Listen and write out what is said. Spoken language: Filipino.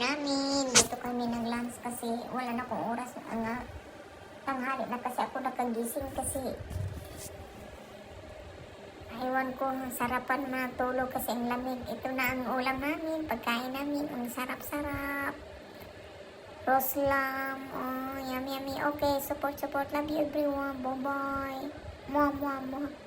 namin. Dito kami nag-lunch kasi wala na akong oras. Tanghali na kasi ako nakagising kasi ewan ko, sarapan matulog kasi ang lamig. Ito na ang ulam namin, pagkain namin. Ang sarap-sarap. Roslam. Oh, yummy. Okay, support. Love you everyone. Bye-bye. Mwah.